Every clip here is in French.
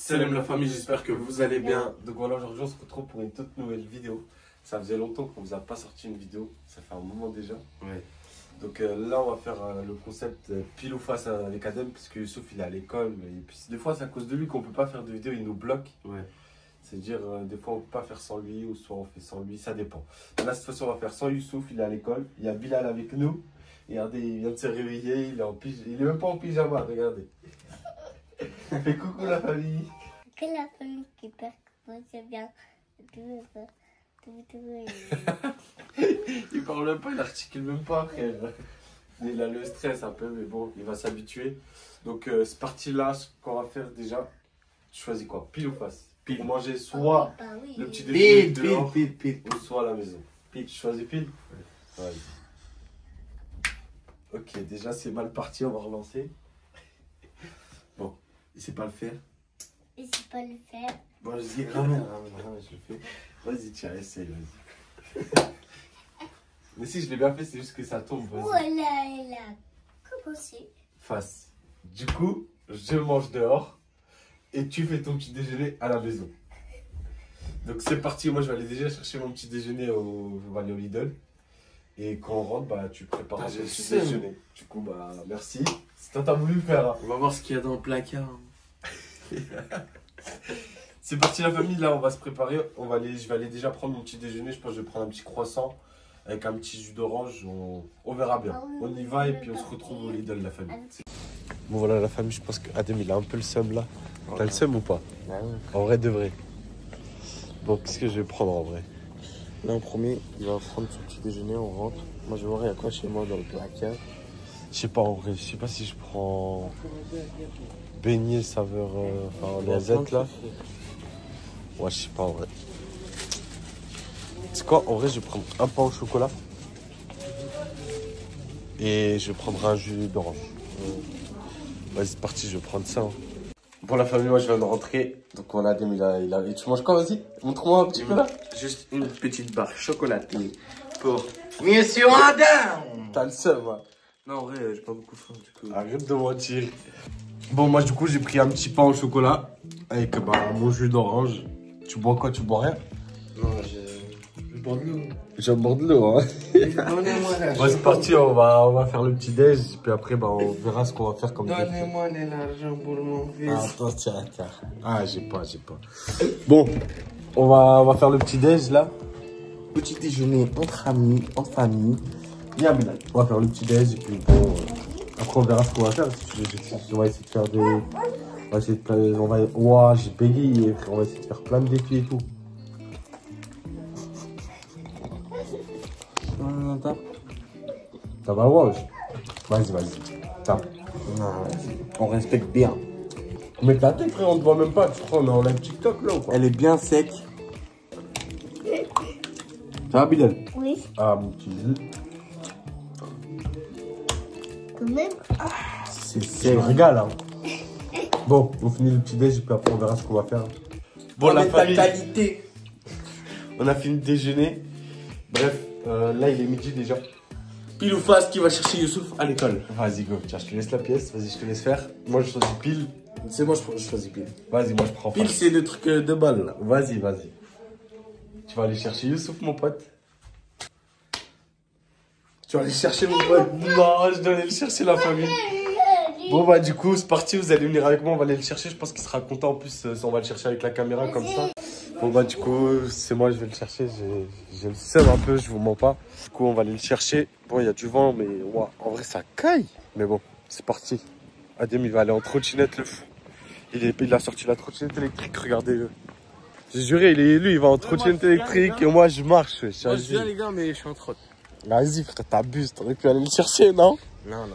Salam la famille, j'espère que vous allez bien. Donc voilà, aujourd'hui on se retrouve pour une toute nouvelle vidéo. Ça faisait longtemps qu'on vous a pas sorti une vidéo, ça fait un moment déjà. Ouais. Donc là on va faire le concept pile ou face avec Adem, puisque Youssouf il est à l'école. Et puis des fois c'est à cause de lui qu'on peut pas faire de vidéo, il nous bloque. Ouais. C'est-à-dire des fois on peut pas faire sans lui, ou soit on fait sans lui, ça dépend. Là cette fois-ci on va faire sans Youssouf, il est à l'école. Il y a Bilal avec nous. Regardez, il vient de se réveiller, il est même pas en pyjama, regardez. Fais coucou la famille. Que la famille qui perd, c'est bien. Il parle pas, il articule même pas, frère. Il a le stress un peu, mais bon, il va s'habituer. Donc c'est parti là, ce qu'on va faire déjà. Tu choisis quoi? Pile ou face? Pile. Pour manger soit le petit déjeuner dehors, pile, ou soit à la maison. Pile, tu choisis pile? Ouais. Ouais. Ok, déjà c'est mal parti, on va relancer. Bon, il sait pas le faire. Il sait pas le faire. Bon, je dis ramène, je le fais. Vas-y, tiens, essaye, vas-y. Mais si je l'ai bien fait, c'est juste que ça tombe. Voilà, elle a commencé. Face. Du coup, je mange dehors et tu fais ton petit déjeuner à la maison. Donc c'est parti, moi je vais aller déjà chercher mon petit déjeuner on va aller au Lidl. Et quand on rentre, bah, tu prépares un petit déjeuner. Du coup, bah, merci. C'est toi, t'as voulu faire. Hein. On va voir ce qu'il y a dans le placard. C'est parti, la famille. Là, on va se préparer. Je vais aller déjà prendre mon petit déjeuner. Je pense que je vais prendre un petit croissant avec un petit jus d'orange. On verra bien. On y va et puis on se retrouve au Lidl, la famille. Bon, voilà, la famille. Je pense qu'Adem, il a un peu le seum là. T'as le seum ou pas? Ouais. En vrai, de vrai. Bon, qu'est-ce que je vais prendre en vrai? Là, en premier, il va prendre son petit déjeuner, on rentre. Moi, je vais voir il y a quoi chez moi dans le placard. Je sais pas en vrai, je sais pas si je prends beignet saveur, enfin noisette là. Ouais, je sais pas en vrai. C'est quoi? En vrai, je vais prendre un pain au chocolat. Et je vais prendre un jus d'orange. Vas-y, c'est parti, je vais prendre ça. Hein. Bon, la famille, moi je viens de rentrer. Donc, on a Adem, il a... Tu manges quoi? Vas-y, montre-moi un petit peu là. Juste une petite barre chocolatée pour Monsieur Adam. T'as le seum, hein. Non, en vrai, j'ai pas beaucoup faim du coup. Arrête de mentir. Bon, moi, du coup, j'ai pris un petit pain au chocolat avec mon jus d'orange. Tu bois quoi? Tu bois rien? Non, je bois de l'eau. J'en bois de l'eau, hein. Donnez-moi l'argent. Bon, c'est parti, on va faire le petit déj. Puis après, bah, on verra ce qu'on va faire comme déj. Donnez-moi l'argent pour mon fils. Ah, attends, tiens. Ah, j'ai pas. Bon, on va faire le petit déj là. Petit déjeuner entre amis, en famille. Viens, Bilal. On va faire le petit déj et puis bon. Après, on verra ce qu'on va faire. On va essayer de faire des. On va essayer de. Ouah, j'ai bégayé. On va essayer de faire plein de défis et tout. Ça va, ouais. Vas-y. Tape. On respecte bien. Mais ta tête, frère, on te voit même pas. Tu crois, on est en live TikTok là ou quoi? Elle est bien sec. Ça va, Bilal? Oui. Ah, mon petit jus. Quand même. C'est le régal, hein. Bon, on finit le petit déj et puis après on verra ce qu'on va faire. Bon, la famille, qualité. on a fini de déjeuner. Bref, là il est midi déjà. Pile ou face qui va chercher Youssouf à l'école. Vas-y, go. Tiens, je te laisse la pièce. Vas-y, je te laisse faire. Moi, je choisis pile. C'est moi, je choisis pile. Vas-y, moi, je prends Pile, face. c'est le truc de balle là. Vas-y. Tu vas aller chercher Youssouf, mon pote. Tu vas aller chercher mon pote. Non, je dois aller le chercher, la famille. Bon, bah, du coup, c'est parti. Vous allez venir avec moi. On va aller le chercher. Je pense qu'il sera content. En plus, on va le chercher avec la caméra comme ça. Bon, bah, du coup, c'est moi, je vais le chercher. J'ai le seum un peu, je vous mens pas. Du coup, on va aller le chercher. Bon, il y a du vent, mais wow, en vrai, ça caille. Mais bon, c'est parti. Adem, il va aller en trottinette, le fou. Il a sorti la trottinette électrique, regardez-le. J'ai juré, lui, il va en trottinette électrique et moi, je marche. Moi, je viens, les gars, mais je suis en trotte. Vas-y, frère, t'abuses. T'aurais pu aller le chercher, non? Non.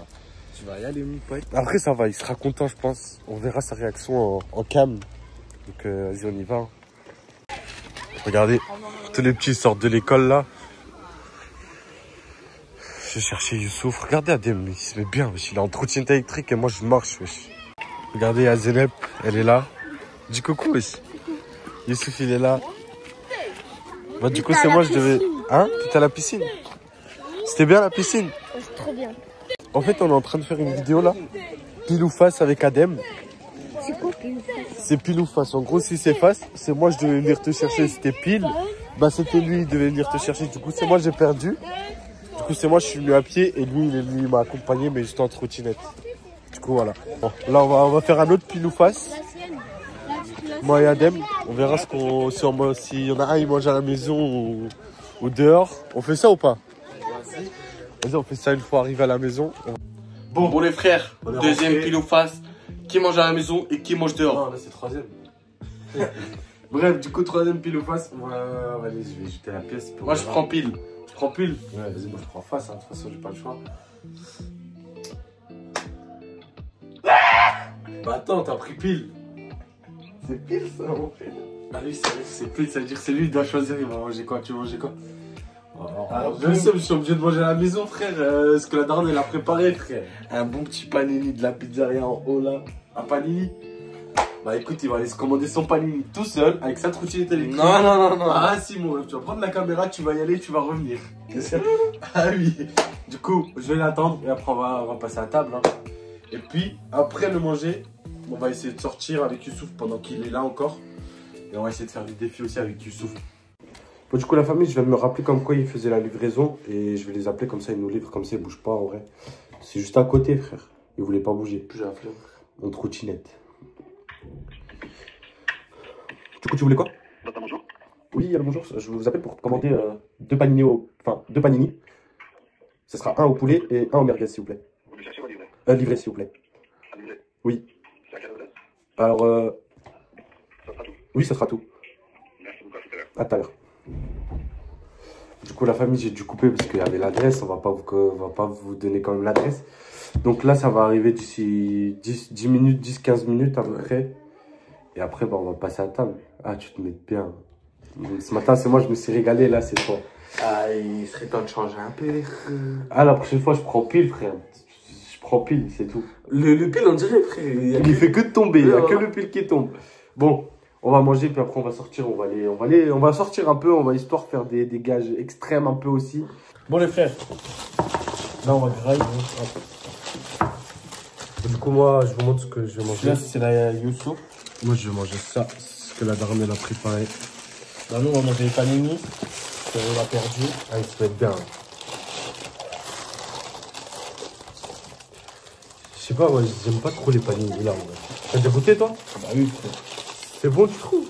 Tu vas y aller, mon pote. Après, ça va, il sera content, je pense. On verra sa réaction en cam. Donc, vas-y, on y va. Regardez, tous les petits sortent de l'école, là. J'ai cherché Youssouf. Regardez Adem, il se met bien, wesh. Il est en trottinette électrique et moi, je marche, wesh. Regardez, Azeneb, elle est là. Dis coucou, wesh. Youssouf, il est là. Bah, du coup, c'est moi, je devais... Hein? T'étais à la piscine? C'était bien, la piscine? C'est trop bien. En fait, on est en train de faire une vidéo, là. Pile ou face avec Adem. C'est quoi pile ou face? C'est pile ou face. En gros, si c'est face, c'est moi je devais venir te chercher, c'était pile. Bah c'était lui, il devait venir te chercher. Du coup, c'est moi j'ai perdu. Du coup, c'est moi je suis venu à pied et lui, il m'a accompagné, mais j'étais en trottinette. Du coup, voilà. Bon, là, on va faire un autre pile ou face. Moi et Adem, on verra s'il y en a un, il mange à la maison ou dehors. On fait ça ou pas? Vas-y, on fait ça une fois arrivé à la maison. Bon les frères, deuxième rentré. pile ou face. Qui mange à la maison et qui mange dehors? Non, là c'est troisième. Bref, du coup, troisième pile ou face. Allez, je vais jeter la pièce. Moi je prends pile. Tu prends pile? Ouais, vas-y, moi je prends face. Hein. De toute façon, j'ai pas le choix. Bah attends, t'as pris pile. C'est pile ça, mon frère. Ah oui, c'est pile, ça veut dire que c'est lui qui doit choisir. Il va manger quoi? Tu veux manger quoi? Je suis obligé de manger à la maison, frère. Ce que la daronne elle a préparé, frère. Un bon petit panini de la pizzeria en haut là. Un panini. Bah écoute, il va aller se commander son panini tout seul avec sa trottinette électrique. Non. Ah si, mon ref, tu vas prendre la caméra, tu vas y aller, tu vas revenir. Ah oui. Du coup, je vais l'attendre et après on va passer à table. Hein. Et puis, après le manger, on va essayer de sortir avec Youssouf pendant qu'il est là encore. Et on va essayer de faire du défi aussi avec Youssouf. Bon, du coup, la famille, je vais me rappeler comme quoi ils faisaient la livraison. Et je vais les appeler comme ça, ils nous livrent comme ça, ils bougent pas en vrai. C'est juste à côté, frère. Ils voulaient pas bouger. Plus la flemme. En trottinette. Du coup, tu voulais quoi? Bonjour. Oui, alors bonjour. Je vous appelle pour commander deux panini deux panini. Ce sera un au poulet et un au merguez, s'il vous plaît. Vous le cherchez ou livré? Livré, s'il vous plaît. À livrer? Oui. C'est à quelle adresse? Alors, Ça sera tout. oui, ça sera tout. Merci beaucoup, à tout à l'heure. À tout à l'heure. Du coup, la famille, j'ai dû couper parce qu'il y avait l'adresse. On va pas vous donner quand même l'adresse. Donc là, ça va arriver d'ici 10 minutes, 10-15 minutes à peu près. Et après, bah, on va passer à table. Ah, tu te mets bien. Ce matin, c'est moi, je me suis régalé. Là, c'est toi. Ah, il serait temps de changer un peu. Ah, la prochaine fois, je prends pile, frère. Je prends pile, c'est tout. Le pile, on dirait, frère. Il fait que de tomber. Il n'y a que le pile qui tombe. Bon, on va manger, puis après, on va sortir. On va sortir un peu. On va histoire faire des gages extrêmes un peu aussi. Bon, les frères. Là, on va grailler. Du coup, moi, je vous montre ce que je vais manger. Là, c'est la Youssouf. Moi, je vais manger ça. Ce que la daronne, elle a préparé. Là, nous, on va manger les panini. On a perdu. Ah, il se met bien. Je sais pas, moi, j'aime pas trop les panini là. T'as déjà goûté, toi? Bah oui, frère. C'est bon, tu trouves?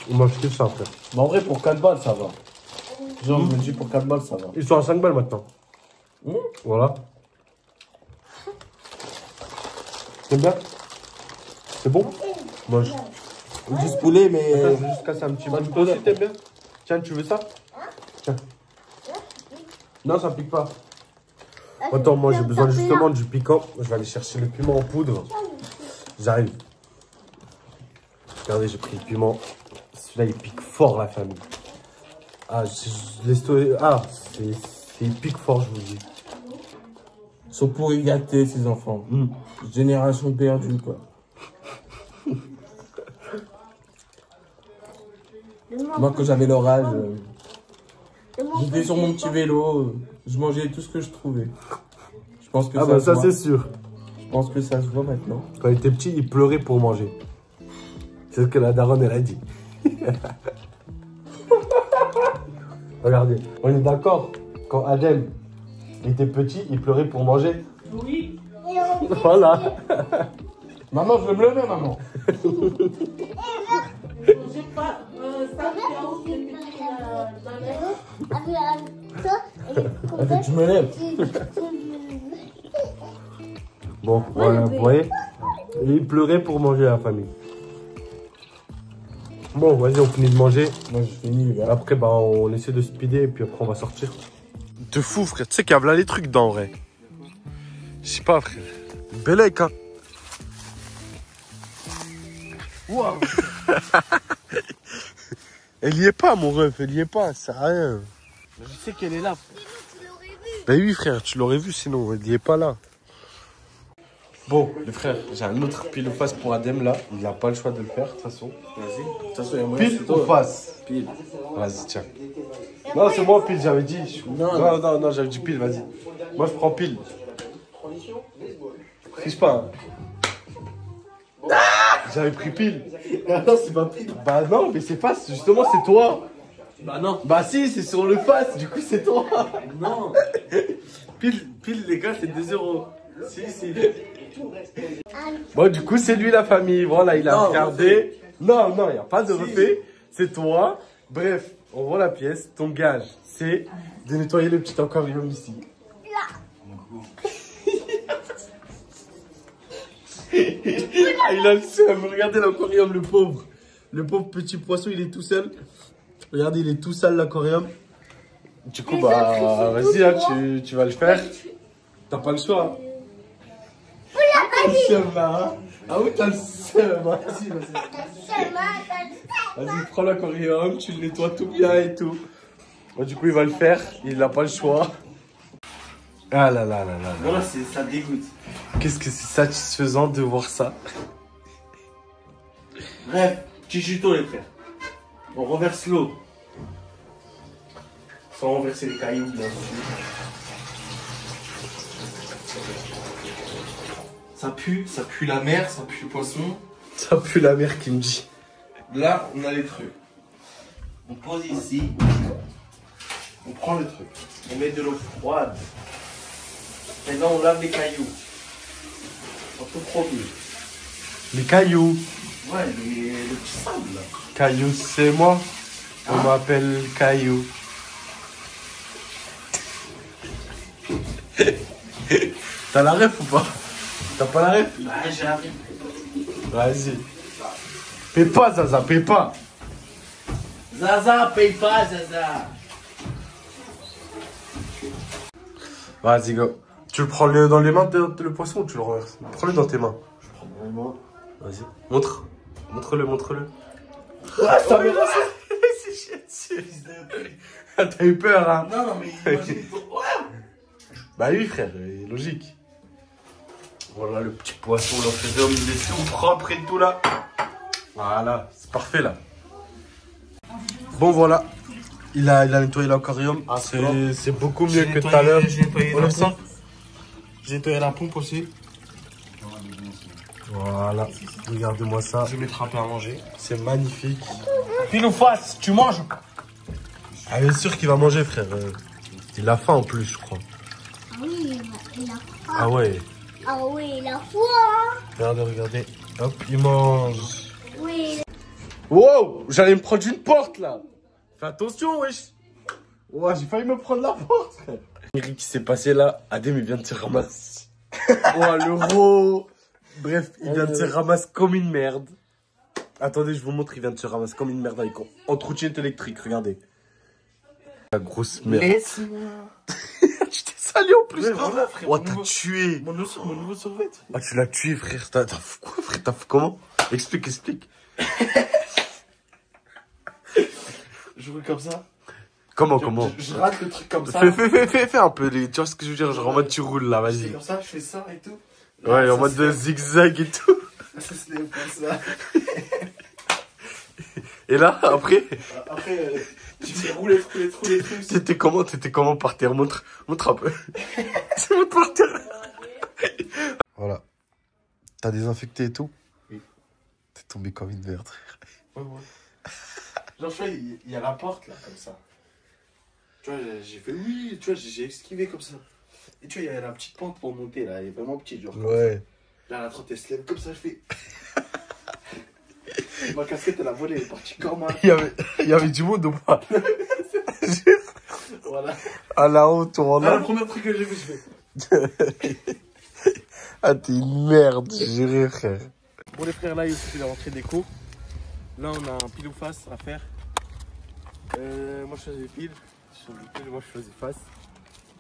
On mange que ça, frère. Mais en vrai, pour 4 balles, ça va. Genre, je me dis, pour 4 balles, ça va. Ils sont à 5 balles maintenant. Voilà. C'est bien? C'est bon? Mange. Du poulet, mais. Attends, je vais juste casser un petit bout. Toi aussi, t'aimes bien? Tiens, tu veux ça? Tiens. Non, ça pique pas. Attends, moi j'ai besoin justement du piquant. Je vais aller chercher le piment en poudre. J'arrive. Regardez, j'ai pris le piment. Celui-là, il pique fort, la famille. Ah, il pique fort, je vous dis. Ils sont pourris gâtés, ces enfants. Génération perdue, quoi. Moi, quand j'avais leur âge, j'étais sur mon petit vélo, je mangeais tout ce que je trouvais. Je pense que ça c'est sûr. Je pense que ça se voit maintenant. Quand il était petit, il pleurait pour manger. C'est ce que la daronne, elle a dit. Regardez, on est d'accord. Quand Adem était petit, il pleurait pour manger. Oui. Voilà. Maman, je vais me lever, maman. J'ai pas ça fait un autre Tu me lèves. Bon, voilà, vous voyez. Et il pleurait pour manger la famille. Bon, vas-y, on finit de manger. Moi, j'ai fini, les gars. Après, bah, on essaie de speeder et puis après, on va sortir. De fou, frère. Tu sais qu'il y a là les trucs dedans, en vrai. Je sais pas, frère. Bellec, hein. Waouh. Elle y est pas, mon ref. Elle y est pas. Ça sert à rien. Je sais qu'elle est là. Ben oui, frère. Tu l'aurais vu sinon. Elle y est pas là. Bon, les frères, j'ai un autre pile ou face pour Adem là. Il n'a pas le choix de le faire, de toute façon. Vas-y. De toute façon, il y a moyen. Pile ou face? Pile. Vas-y, tiens. Non, c'est moi pile, j'avais dit. Non, Non, j'avais dit pile, vas-y. Moi, je prends pile. triche pas. Hein. Ah, j'avais pris pile. Non, c'est pas pile. Bah non, mais c'est face, justement, c'est toi. Bah non. Bah si, c'est sur le face, du coup, c'est toi. Non. Pile, les gars, c'est 2 €. Si. Bon, du coup, c'est lui la famille. Voilà, il a regardé. Non, il n'y a pas de refait. C'est toi. Bref, on voit la pièce. Ton gage, c'est de nettoyer le petit aquarium ici. Ah, il a le seum. Regardez l'aquarium, le pauvre. Le pauvre petit poisson, il est tout seul. Regardez, il est tout sale l'aquarium. Du coup, bah, vas-y, là, tu vas le faire. T'as pas le choix. T'as le seum là, hein. Ah oui, t'as le seum. Vas-y. Vas-y, prends l'aquarium, tu le nettoies tout bien et tout. Bon, du coup, il va le faire. Il n'a pas le choix. Ah là là. Voilà, ça dégoûte. Qu'est-ce que c'est satisfaisant de voir ça. Bref, petit tuto, les frères. On renverse l'eau. Sans renverser les cailloux, bien sûr. Ça pue la mer, ça pue le poisson. Ça pue la mer qui me dit. Là, on a les trucs. On pose ici. On prend le truc. On met de l'eau froide. Maintenant, on lave les cailloux. En tout premier. Les cailloux. Ouais, le petit sable là. Caillou, c'est moi. On m'appelle Caillou. T'as la ref ou pas? T'as pas la ref? Ouais, j'arrive. Vas-y. Paie pas, Zaza, paie pas. Zaza, paye pas, Zaza. Vas-y, go. Tu le prends dans les mains le poisson ou tu le renverses? Prends-le dans tes mains. Je prends dans les mains. Vas-y. Montre-le. Ah, ça me C'est chiant. T'as eu peur, hein? Non, mais imagine. Bah oui, frère, logique. Voilà le petit poisson, l'aquarium, il est tout propre et tout là. Voilà, c'est parfait là. Bon, voilà. Il a nettoyé l'aquarium. C'est beaucoup mieux que tout à l'heure. J'ai nettoyé On la lève ça. pompe. J'ai nettoyé la pompe aussi. Voilà, regardez-moi ça. Je vais mettre un peu à manger. C'est magnifique. Pile ou face, tu manges? Ah, bien sûr qu'il va manger, frère. Il a faim en plus, je crois. Ah oui, il a faim. Ah ouais. Ah oui, il a faim. Regardez. Hop, il mange. Oui. Wow, j'allais me prendre une porte là. Fais attention, wesh. Ouais, j'ai failli me prendre la porte, frère. Eric, qui s'est passé là, Adem, il vient de se ramasser. Oh, l'euro. Bref, il vient de se ramasser comme une merde. Attendez, je vous montre, il vient de se ramasser comme une merde avec entretien électrique, regardez. La grosse merde. Laisse-moi. Tu t'es sali en plus. Ouais, voilà, frère. Oh, t'as tué. Mon nouveau survêt. Ah, tu l'as tué, frère. T'as fait quoi, frère? T'as fait comment? Explique. Je roule comme ça. Comment? Je rate le truc comme ça. Fais un peu les. Tu vois ce que je veux dire? Genre en mode tu roules là, Je fais vas-y. comme ça, je fais ça et tout. Ouais, ça, en mode de zigzag et tout. Ça se lève comme ça. Et là, après, Après, tu fais rouler. t'étais comment par terre? Montre un peu. C'est montre par terre. Voilà. T'as désinfecté et tout? Oui. T'es tombé comme une merde. Ouais. Genre, tu vois, il y a la porte là, comme ça. Tu vois, j'ai fait oui, tu vois, j'ai esquivé comme ça. Et tu vois, il y a la petite pente pour monter là, elle est vraiment petite, genre. Ouais. Là, la trotte elle se lève comme ça, je fais. Ma casquette elle a volé, elle est partie comme un. Il y avait du monde ou pas? Voilà. À la honte, on Ah, a. le premier truc que j'ai vu, je fais. Ah, t'es une merde, j'irai, frère. Bon, les frères, là, c'est la rentrée des cours. Là, on a un pile ou face à faire. Moi, je faisais pile. Moi, je faisais face.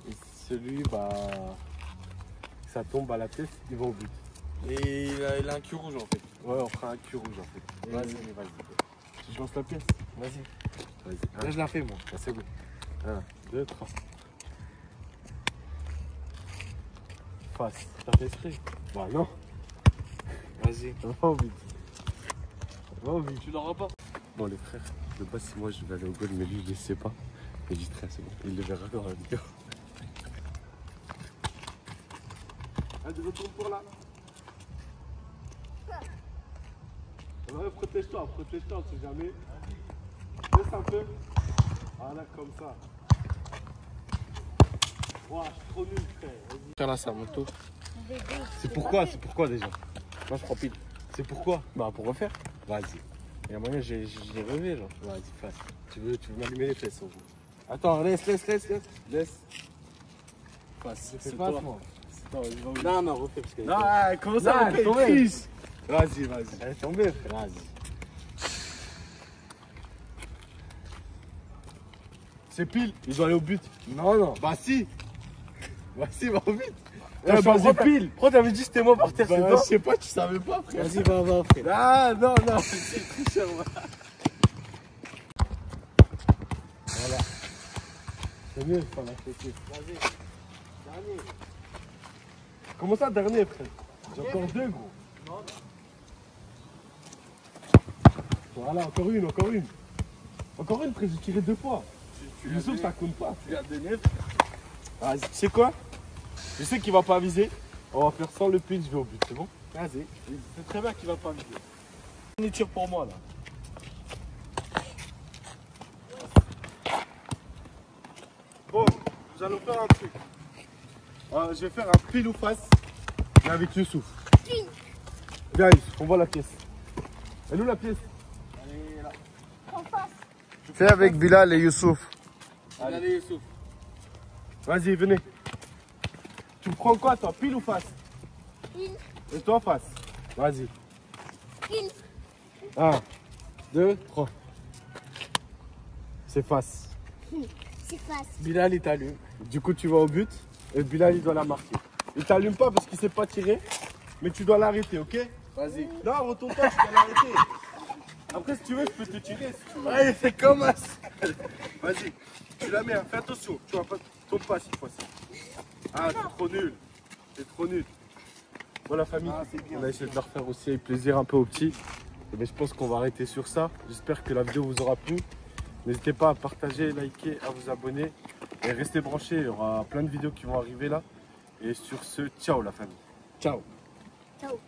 Et celui, bah. Ça tombe à la tête, il va au but. Et il a un cul rouge en fait. Ouais, on fera un cul rouge en fait. Vas-y. Je lance la pièce. Vas-y. Là, je la fais, moi. Ah, c'est bon. 1, 2, 3. Face. T'as fait exprès? Bah non. Vas-y. Va au but. Tu l'auras pas. Bon, les frères, de base, si moi je vais aller au goal, mais lui, il ne sait pas. Mais je dis très, c'est bon. Il le verra dans la vidéo. Allez, de retour pour là. Ouais, protège-toi, on sait jamais. Laisse un peu. Voilà, comme ça. Ouah, je suis trop nul, frère. Vas-y. Tiens là, c'est à mon tour. C'est pourquoi déjà? Moi, je prends pile. C'est pourquoi? Bah, pour refaire. Vas-y. Il y a moyen, j'ai rêvé, genre. Vas-y, fasse. Tu veux m'allumer les fesses, en gros. Attends, laisse. Fasse. C'est pas moi. Non, refais parce que. Non, comment ça, refais? Vas-y. Elle est tombée, frère. Vas-y. C'est pile, il doit aller au but. Non. Bah si. Vas-y, va au but. Vas-y, pile. Pourquoi t'avais dit c'était moi par terre? Je sais pas, tu savais pas, frère. Vas-y, va, frère. Ah, non, c'est tricheur, moi. Voilà. C'est mieux, ça l'a fait. Vas-y. Dernier. Comment ça, dernier, frère? J'ai encore deux, gros. Non. Voilà, encore une. Encore une, frère, j'ai tiré 2 fois. Youssouf, ça compte pas. Tu gardes de neuf. Vas-y, tu sais quoi? Je sais qu'il va pas viser. On va faire sans le pile, je vais au but, c'est bon? Vas-y. C'est très bien qu'il va pas viser. Une tire pour moi, là. Bon, nous allons faire un truc. Je vais faire un pile ou face, mais avec Youssouf. Viens, Youssouf, on voit la pièce. Elle est où la pièce? Elle est là. En face. Fais avec Bilal et Youssouf. Allez, Youssouf. Vas-y, venez. Tu prends quoi, toi? Pile ou face? Pile. Et toi, face? Vas-y. Pile. 1, 2, 3. C'est face. C'est face. Bilal, il t'allume. Du coup, tu vas au but et Bilal, il doit la marquer. Il t'allume pas parce qu'il sait pas tirer, mais tu dois l'arrêter, ok? Vas-y. Non, retourne-toi, tu dois l'arrêter. Après, si tu veux, je peux te tirer. Si tu veux. Ouais, c'est comme ça. Vas-y, tu la mets, hein. Fais attention. Tu vas pas tomber pas cette fois-ci. Ah, t'es trop nul. T'es trop nul. Bon, la famille, on a essayé de leur faire aussi plaisir un peu aux petits. Mais je pense qu'on va arrêter sur ça. J'espère que la vidéo vous aura plu. N'hésitez pas à partager, liker, à vous abonner. Et restez branchés, il y aura plein de vidéos qui vont arriver là. Et sur ce, ciao la famille. Ciao. Ciao.